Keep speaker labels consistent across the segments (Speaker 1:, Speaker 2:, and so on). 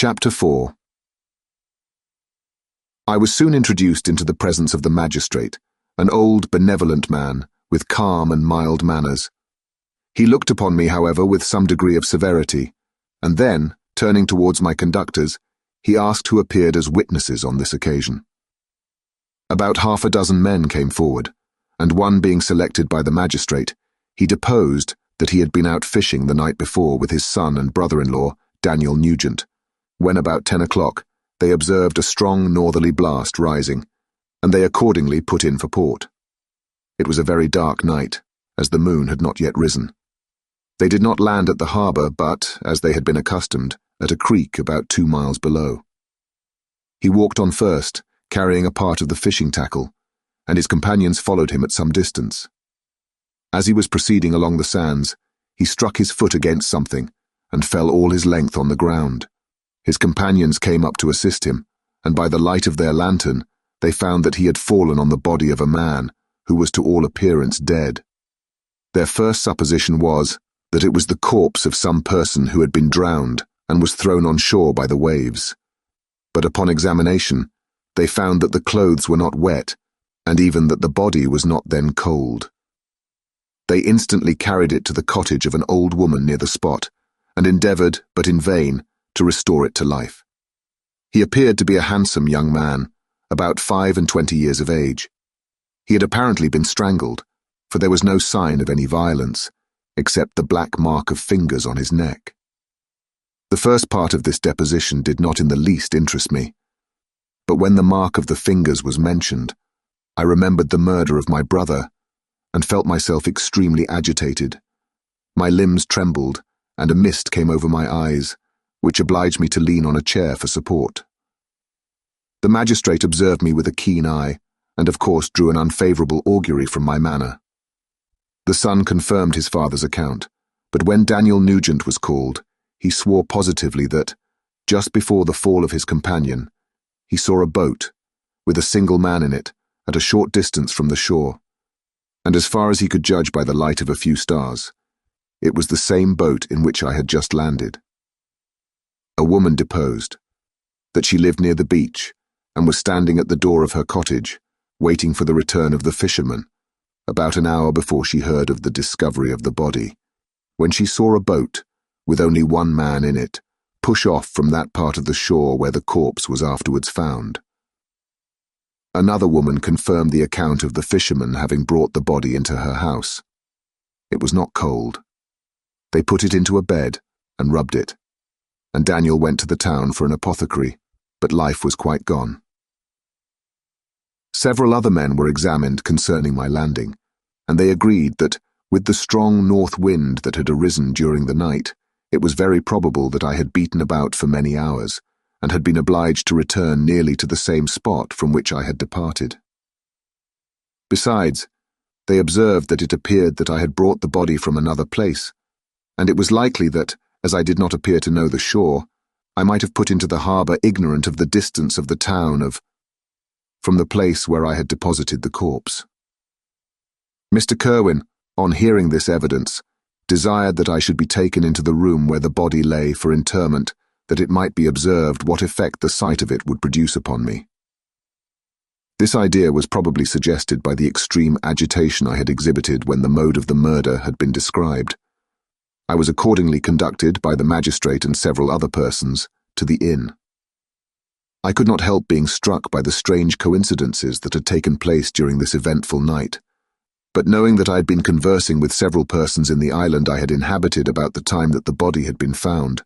Speaker 1: Chapter 4. I was soon introduced into the presence of the magistrate, an old, benevolent man, with calm and mild manners. He looked upon me, however, with some degree of severity, and then, turning towards my conductors, he asked who appeared as witnesses on this occasion. About half a dozen men came forward, and one being selected by the magistrate, he deposed that he had been out fishing the night before with his son and brother-in-law, Daniel Nugent, when about 10 o'clock they observed a strong northerly blast rising, and they accordingly put in for port. It was a very dark night, as the moon had not yet risen. They did not land at the harbour, but, as they had been accustomed, at a creek about 2 miles below. He walked on first, carrying a part of the fishing tackle, and his companions followed him at some distance. As he was proceeding along the sands, he struck his foot against something, and fell all his length on the ground. His companions came up to assist him, and by the light of their lantern, they found that he had fallen on the body of a man, who was to all appearance dead. Their first supposition was that it was the corpse of some person who had been drowned and was thrown on shore by the waves. But upon examination, they found that the clothes were not wet, and even that the body was not then cold. They instantly carried it to the cottage of an old woman near the spot, and endeavoured, but in vain, to restore it to life. He appeared to be a handsome young man, about 25 years of age. He had apparently been strangled, for there was no sign of any violence, except the black mark of fingers on his neck. The first part of this deposition did not in the least interest me, but when the mark of the fingers was mentioned, I remembered the murder of my brother, and felt myself extremely agitated. My limbs trembled, and a mist came over my eyes, which obliged me to lean on a chair for support. The magistrate observed me with a keen eye, and of course drew an unfavourable augury from my manner. The son confirmed his father's account, but when Daniel Nugent was called, he swore positively that, just before the fall of his companion, he saw a boat, with a single man in it, at a short distance from the shore, and as far as he could judge by the light of a few stars, it was the same boat in which I had just landed. A woman deposed that she lived near the beach and was standing at the door of her cottage, waiting for the return of the fisherman, about an hour before she heard of the discovery of the body, when she saw a boat, with only one man in it, push off from that part of the shore where the corpse was afterwards found. Another woman confirmed the account of the fisherman having brought the body into her house. It was not cold. They put it into a bed and rubbed it, and Daniel went to the town for an apothecary, but life was quite gone. Several other men were examined concerning my landing, and they agreed that, with the strong north wind that had arisen during the night, it was very probable that I had beaten about for many hours, and had been obliged to return nearly to the same spot from which I had departed. Besides, they observed that it appeared that I had brought the body from another place, and it was likely that, as I did not appear to know the shore, I might have put into the harbour ignorant of the distance of the town from the place where I had deposited the corpse. Mr. Kerwin, on hearing this evidence, desired that I should be taken into the room where the body lay for interment, that it might be observed what effect the sight of it would produce upon me. This idea was probably suggested by the extreme agitation I had exhibited when the mode of the murder had been described. I was accordingly conducted by the magistrate and several other persons to the inn. I could not help being struck by the strange coincidences that had taken place during this eventful night, but knowing that I had been conversing with several persons in the island I had inhabited about the time that the body had been found,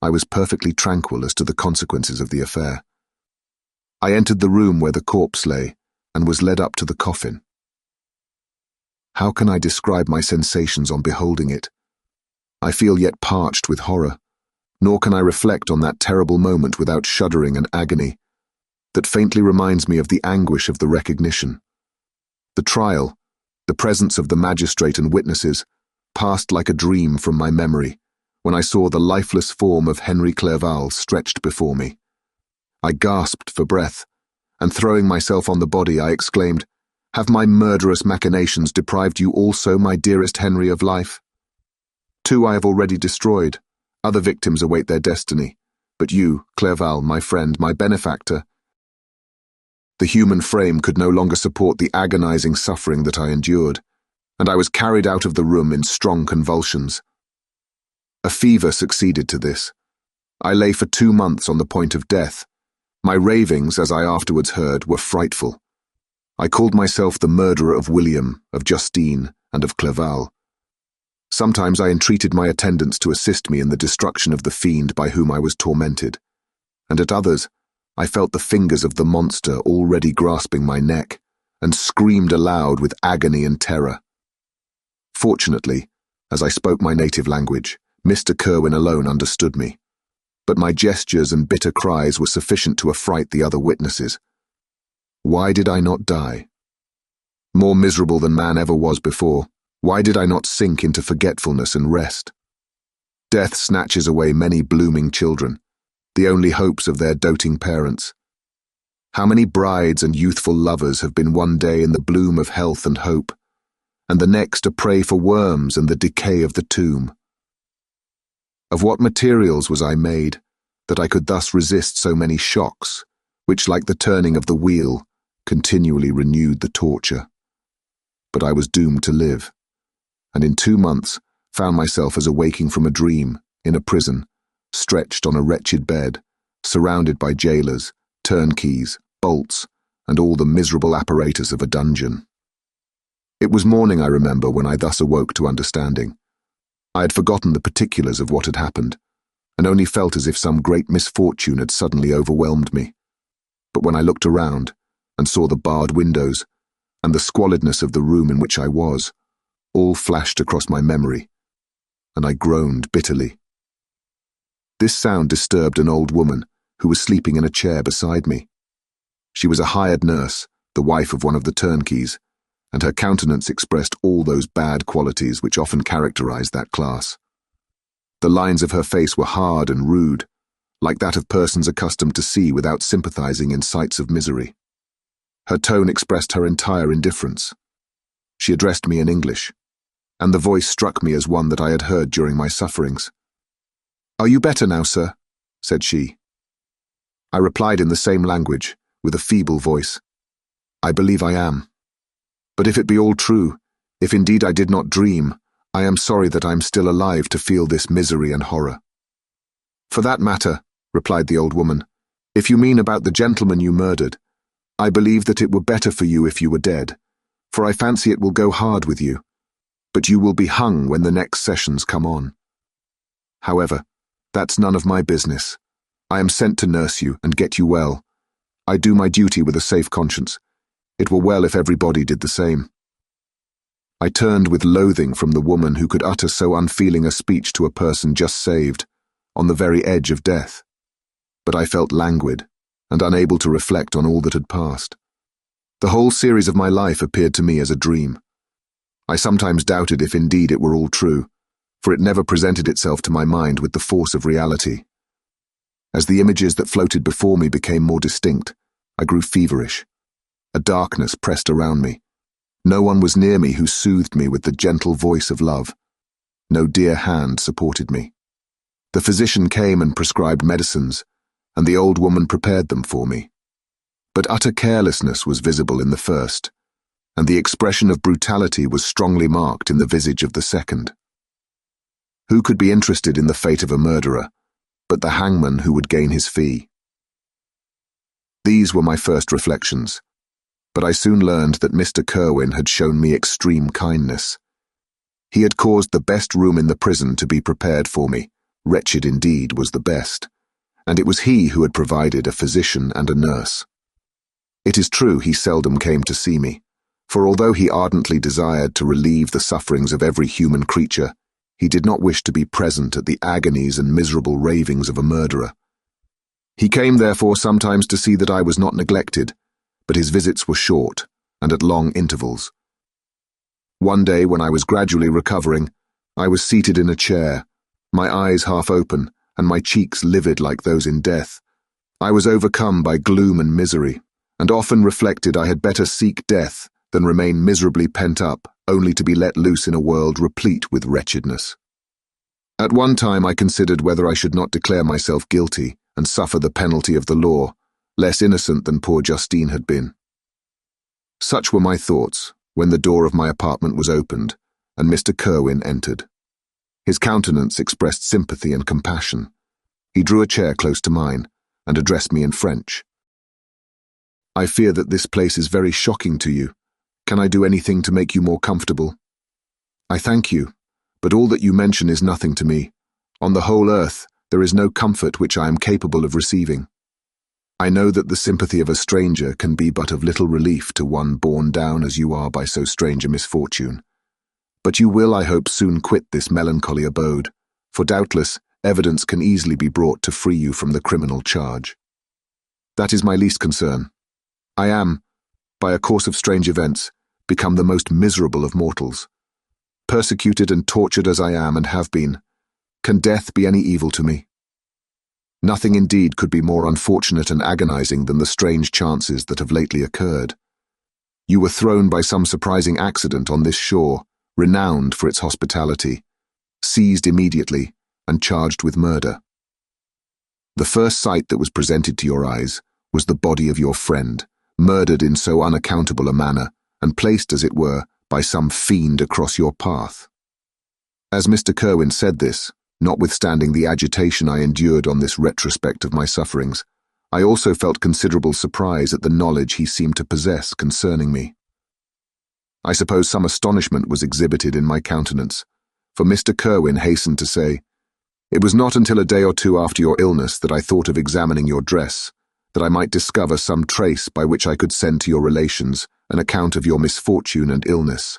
Speaker 1: I was perfectly tranquil as to the consequences of the affair. I entered the room where the corpse lay, and was led up to the coffin. How can I describe my sensations on beholding it? I feel yet parched with horror, nor can I reflect on that terrible moment without shuddering and agony, that faintly reminds me of the anguish of the recognition. The trial, the presence of the magistrate and witnesses, passed like a dream from my memory, when I saw the lifeless form of Henry Clerval stretched before me. I gasped for breath, and throwing myself on the body, I exclaimed, "Have my murderous machinations deprived you also, my dearest Henry, of life? 2 I have already destroyed, other victims await their destiny, But you, Clerval, my friend, my benefactor. The human frame could no longer support the agonizing suffering that I endured, and I was carried out of the room in strong convulsions. A fever succeeded to this. I lay for 2 months on the point of death. My ravings, as I afterwards heard, were frightful. I called myself the murderer of William, of Justine, and of Clerval. Sometimes I entreated my attendants to assist me in the destruction of the fiend by whom I was tormented, and at others I felt the fingers of the monster already grasping my neck, and screamed aloud with agony and terror. Fortunately, as I spoke my native language, Mr. Kerwin alone understood me, but my gestures and bitter cries were sufficient to affright the other witnesses. Why did I not die? More miserable than man ever was before, why did I not sink into forgetfulness and rest? Death snatches away many blooming children, the only hopes of their doting parents. How many brides and youthful lovers have been one day in the bloom of health and hope, and the next a prey for worms and the decay of the tomb? Of what materials was I made, that I could thus resist so many shocks, which, like the turning of the wheel, continually renewed the torture? But I was doomed to live, and in 2 months found myself as awaking from a dream, in a prison, stretched on a wretched bed, surrounded by jailers, turnkeys, bolts, and all the miserable apparatus of a dungeon. It was morning, I remember, when I thus awoke to understanding. I had forgotten the particulars of what had happened, and only felt as if some great misfortune had suddenly overwhelmed me. But when I looked around, and saw the barred windows, and the squalidness of the room in which I was, all flashed across my memory, and I groaned bitterly. This sound disturbed an old woman who was sleeping in a chair beside me. She was a hired nurse, the wife of one of the turnkeys, and her countenance expressed all those bad qualities which often characterize that class. The lines of her face were hard and rude, like that of persons accustomed to see without sympathizing in sights of misery. Her tone expressed her entire indifference. She addressed me in English, and the voice struck me as one that I had heard during my sufferings. "Are you better now, sir?" said she. I replied in the same language, with a feeble voice, "I believe I am. But if it be all true, if indeed I did not dream, I am sorry that I am still alive to feel this misery and horror." "For that matter," replied the old woman, "if you mean about the gentleman you murdered, I believe that it were better for you if you were dead, for I fancy it will go hard with you, but you will be hung when the next sessions come on. However, that's none of my business. I am sent to nurse you and get you well. I do my duty with a safe conscience. It were well if everybody did the same." I turned with loathing from the woman who could utter so unfeeling a speech to a person just saved, on the very edge of death. But I felt languid, and unable to reflect on all that had passed. The whole series of my life appeared to me as a dream. I sometimes doubted if indeed it were all true, for it never presented itself to my mind with the force of reality. As the images that floated before me became more distinct, I grew feverish. A darkness pressed around me. No one was near me who soothed me with the gentle voice of love. No dear hand supported me. The physician came and prescribed medicines, and the old woman prepared them for me. But utter carelessness was visible in the first, and the expression of brutality was strongly marked in the visage of the second. Who could be interested in the fate of a murderer, but the hangman who would gain his fee? These were my first reflections, but I soon learned that Mr. Kerwin had shown me extreme kindness. He had caused the best room in the prison to be prepared for me. Wretched indeed was the best, and it was he who had provided a physician and a nurse. It is true he seldom came to see me, for although he ardently desired to relieve the sufferings of every human creature, he did not wish to be present at the agonies and miserable ravings of a murderer. He came therefore sometimes to see that I was not neglected, but his visits were short and at long intervals. One day, when I was gradually recovering, I was seated in a chair, my eyes half open and my cheeks livid like those in death. I was overcome by gloom and misery, and often reflected I had better seek death than remain miserably pent up, only to be let loose in a world replete with wretchedness. At one time I considered whether I should not declare myself guilty and suffer the penalty of the law, less innocent than poor Justine had been. Such were my thoughts when the door of my apartment was opened and Mr. Kerwin entered. His countenance expressed sympathy and compassion. He drew a chair close to mine and addressed me in French. "I fear that this place is very shocking to you. Can I do anything to make you more comfortable?" "I thank you, but all that you mention is nothing to me. On the whole earth, there is no comfort which I am capable of receiving. I know that the sympathy of a stranger can be but of little relief to one borne down as you are by so strange a misfortune. But you will, I hope, soon quit this melancholy abode, for doubtless evidence can easily be brought to free you from the criminal charge. That is my least concern. I am, by a course of strange events, become the most miserable of mortals. Persecuted and tortured as I am and have been, can death be any evil to me? Nothing indeed could be more unfortunate and agonizing than the strange chances that have lately occurred. You were thrown by some surprising accident on this shore, renowned for its hospitality, seized immediately, and charged with murder. The first sight that was presented to your eyes was the body of your friend, murdered in so unaccountable a manner, and placed, as it were, by some fiend across your path. As Mr. Kerwin said this, notwithstanding the agitation I endured on this retrospect of my sufferings, I also felt considerable surprise at the knowledge he seemed to possess concerning me. I suppose some astonishment was exhibited in my countenance, for Mr. Kerwin hastened to say, "It was not until a day or two after your illness that I thought of examining your dress, that I might discover some trace by which I could send to your relations an account of your misfortune and illness.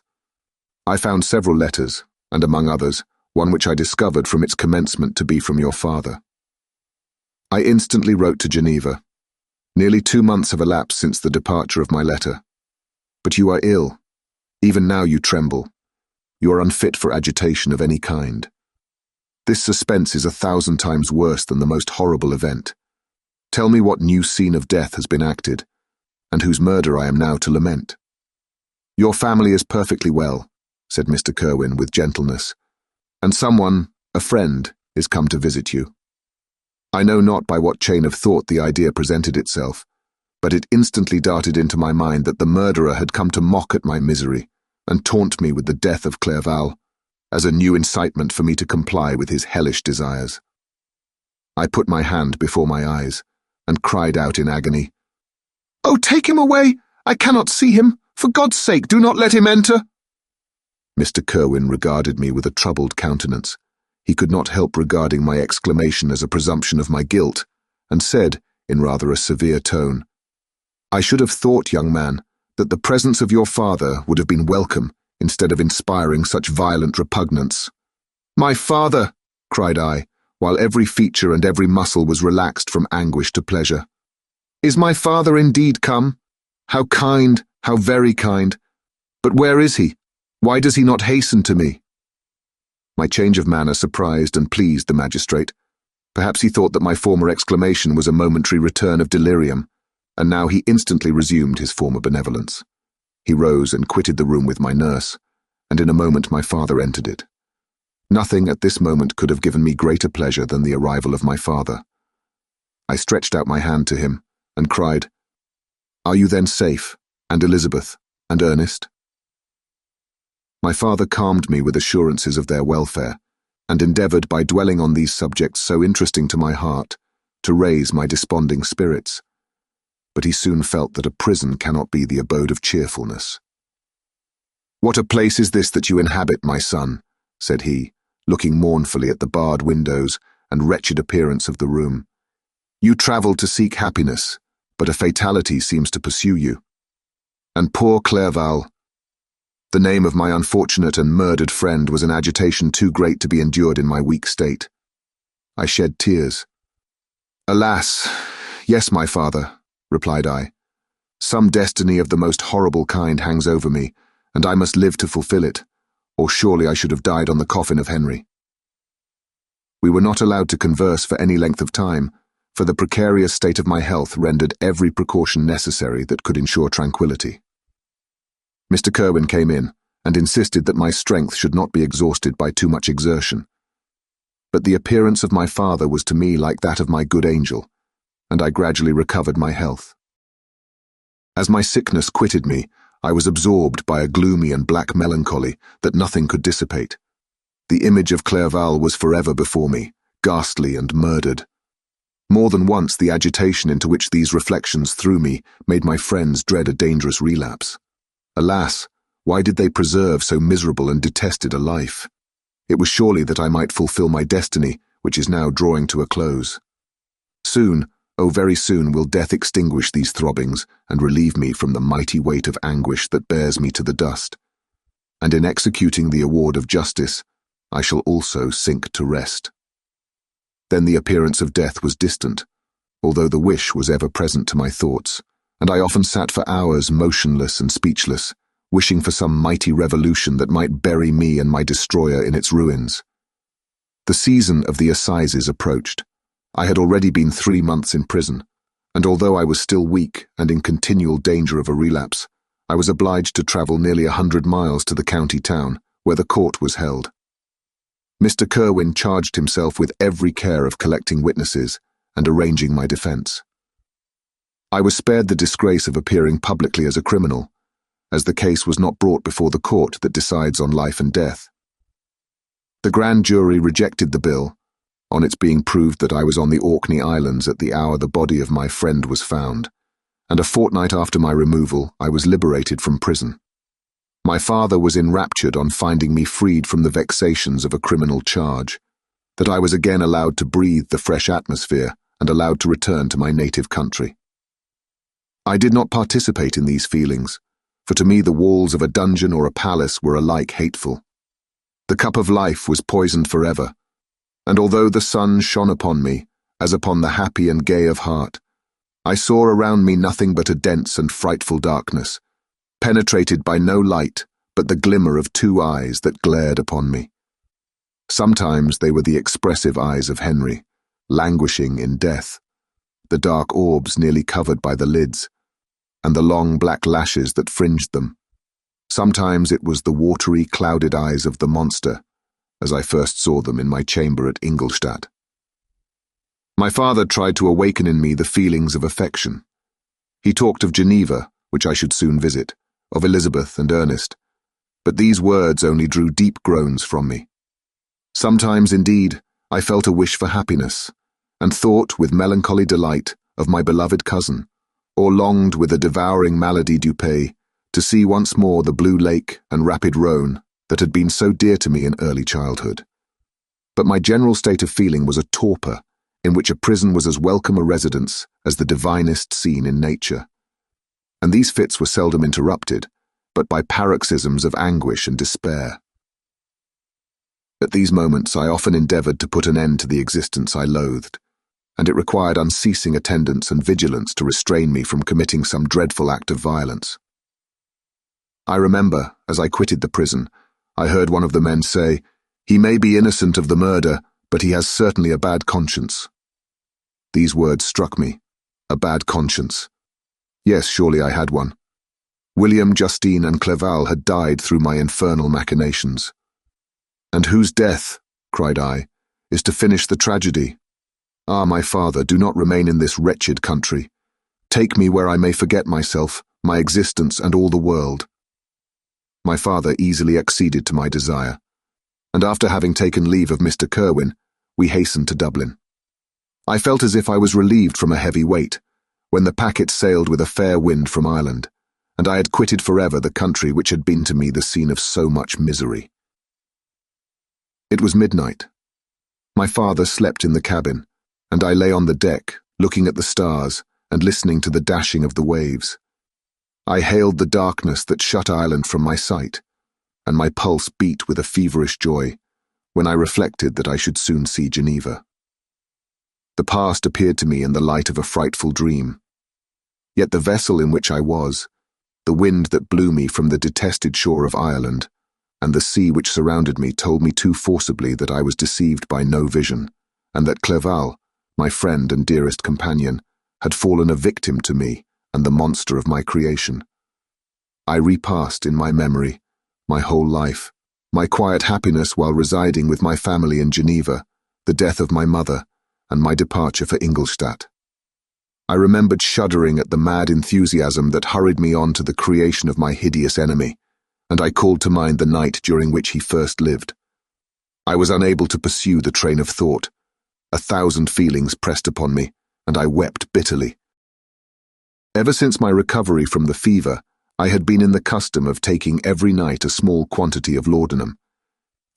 Speaker 1: I found several letters, and among others, one which I discovered from its commencement to be from your father. I instantly wrote to Geneva. Nearly 2 months have elapsed since the departure of my letter. But you are ill. Even now you tremble. You are unfit for agitation of any kind. This suspense is 1,000 times worse than the most horrible event. Tell me what new scene of death has been acted, and whose murder I am now to lament." "Your family is perfectly well," said Mr. Kerwin with gentleness, "and someone, a friend, is come to visit you. I know not by what chain of thought the idea presented itself, but it instantly darted into my mind that the murderer had come to mock at my misery and taunt me with the death of Clerval, as a new incitement for me to comply with his hellish desires. I put my hand before my eyes and cried out in agony, 'Oh, take him away! I cannot see him! For God's sake, do not let him enter!' Mr. Kerwin regarded me with a troubled countenance. He could not help regarding my exclamation as a presumption of my guilt, and said, in rather a severe tone, 'I should have thought, young man, that the presence of your father would have been welcome instead of inspiring such violent repugnance.' 'My father!' cried I, while every feature and every muscle was relaxed from anguish to pleasure. 'Is my father indeed come? How kind, how very kind! But where is he? Why does he not hasten to me?' My change of manner surprised and pleased the magistrate. Perhaps he thought that my former exclamation was a momentary return of delirium, and now he instantly resumed his former benevolence. He rose and quitted the room with my nurse, and in a moment my father entered it. Nothing at this moment could have given me greater pleasure than the arrival of my father. I stretched out my hand to him, and cried, 'Are you then safe, and Elizabeth, and Ernest?' My father calmed me with assurances of their welfare, and endeavoured by dwelling on these subjects so interesting to my heart, to raise my desponding spirits. But he soon felt that a prison cannot be the abode of cheerfulness. 'What a place is this that you inhabit, my son?' said he, looking mournfully at the barred windows and wretched appearance of the room. 'You travel to seek happiness, but a fatality seems to pursue you. And poor Clerval! The name of my unfortunate and murdered friend was an agitation too great to be endured in my weak state. I shed tears. 'Alas, yes, my father,' replied I. 'Some destiny of the most horrible kind hangs over me, and I must live to fulfill it, or surely I should have died on the coffin of Henry.' We were not allowed to converse for any length of time, for the precarious state of my health rendered every precaution necessary that could ensure tranquillity. Mr. Kerwin came in, and insisted that my strength should not be exhausted by too much exertion. but the appearance of my father was to me like that of my good angel, and I gradually recovered my health. As my sickness quitted me, I was absorbed by a gloomy and black melancholy that nothing could dissipate. The image of Clerval was forever before me, ghastly and murdered. More than once the agitation into which these reflections threw me made my friends dread a dangerous relapse. Alas, why did they preserve so miserable and detested a life? It was surely that I might fulfill my destiny, which is now drawing to a close. Soon, oh very soon, will death extinguish these throbbings and relieve me from the mighty weight of anguish that bears me to the dust. And in executing the award of justice, I shall also sink to rest. Then the appearance of death was distant, although the wish was ever present to my thoughts, and I often sat for hours motionless and speechless, wishing for some mighty revolution that might bury me and my destroyer in its ruins. The season of the assizes approached. I had already been 3 months in prison, and although I was still weak and in continual danger of a relapse, I was obliged to travel nearly 100 miles to the county town, where the court was held. Mr. Kerwin charged himself with every care of collecting witnesses and arranging my defense. I was spared the disgrace of appearing publicly as a criminal, as the case was not brought before the court that decides on life and death. The grand jury rejected the bill, on its being proved that I was on the Orkney Islands at the hour the body of my friend was found, and a fortnight after my removal I was liberated from prison. My father was enraptured on finding me freed from the vexations of a criminal charge, that I was again allowed to breathe the fresh atmosphere and allowed to return to my native country. I did not participate in these feelings, for to me the walls of a dungeon or a palace were alike hateful. The cup of life was poisoned forever, and although the sun shone upon me, as upon the happy and gay of heart, I saw around me nothing but a dense and frightful darkness, penetrated by no light but the glimmer of 2 eyes that glared upon me. Sometimes they were the expressive eyes of Henry, languishing in death, the dark orbs nearly covered by the lids, and the long black lashes that fringed them. Sometimes it was the watery, clouded eyes of the monster, as I first saw them in my chamber at Ingolstadt. My father tried to awaken in me the feelings of affection. He talked of Geneva, which I should soon visit, of Elizabeth and Ernest, but these words only drew deep groans from me. Sometimes, indeed, I felt a wish for happiness, and thought with melancholy delight of my beloved cousin, or longed with a devouring malady du pays to see once more the blue lake and rapid Rhone that had been so dear to me in early childhood. But my general state of feeling was a torpor, in which a prison was as welcome a residence as the divinest scene in nature. And these fits were seldom interrupted, but by paroxysms of anguish and despair. At these moments I often endeavoured to put an end to the existence I loathed, and it required unceasing attendance and vigilance to restrain me from committing some dreadful act of violence. I remember, as I quitted the prison, I heard one of the men say, "He may be innocent of the murder, but he has certainly a bad conscience." These words struck me. A bad conscience. Yes, surely I had one. William, Justine, and Clerval had died through my infernal machinations. "And whose death," cried I, "is to finish the tragedy? Ah, my father, do not remain in this wretched country. Take me where I may forget myself, my existence, and all the world." My father easily acceded to my desire, and after having taken leave of Mr. Kerwin, we hastened to Dublin. I felt as if I was relieved from a heavy weight, when the packet sailed with a fair wind from Ireland, and I had quitted forever the country which had been to me the scene of so much misery. It was midnight. My father slept in the cabin, and I lay on the deck, looking at the stars and listening to the dashing of the waves. I hailed the darkness that shut Ireland from my sight, and my pulse beat with a feverish joy when I reflected that I should soon see Geneva. The past appeared to me in the light of a frightful dream. Yet the vessel in which I was, the wind that blew me from the detested shore of Ireland, and the sea which surrounded me told me too forcibly that I was deceived by no vision, and that Clerval, my friend and dearest companion, had fallen a victim to me and the monster of my creation. I repassed in my memory my whole life, my quiet happiness while residing with my family in Geneva, the death of my mother, and my departure for Ingolstadt. I remembered shuddering at the mad enthusiasm that hurried me on to the creation of my hideous enemy, and I called to mind the night during which he first lived. I was unable to pursue the train of thought. 1,000 feelings pressed upon me, and I wept bitterly. Ever since my recovery from the fever, I had been in the custom of taking every night a small quantity of laudanum,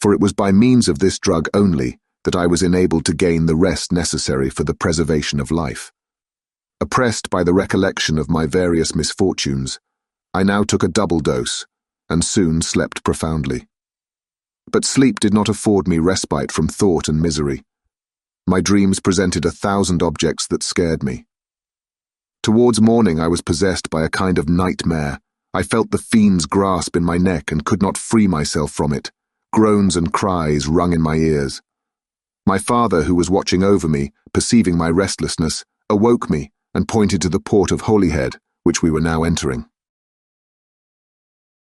Speaker 1: for it was by means of this drug only that I was enabled to gain the rest necessary for the preservation of life. Oppressed by the recollection of my various misfortunes, I now took a double dose, and soon slept profoundly. But sleep did not afford me respite from thought and misery. My dreams presented 1,000 objects that scared me. Towards morning I was possessed by a kind of nightmare. I felt the fiend's grasp in my neck and could not free myself from it. Groans and cries rung in my ears. My father, who was watching over me, perceiving my restlessness, awoke me and pointed to the port of Holyhead, which we were now entering.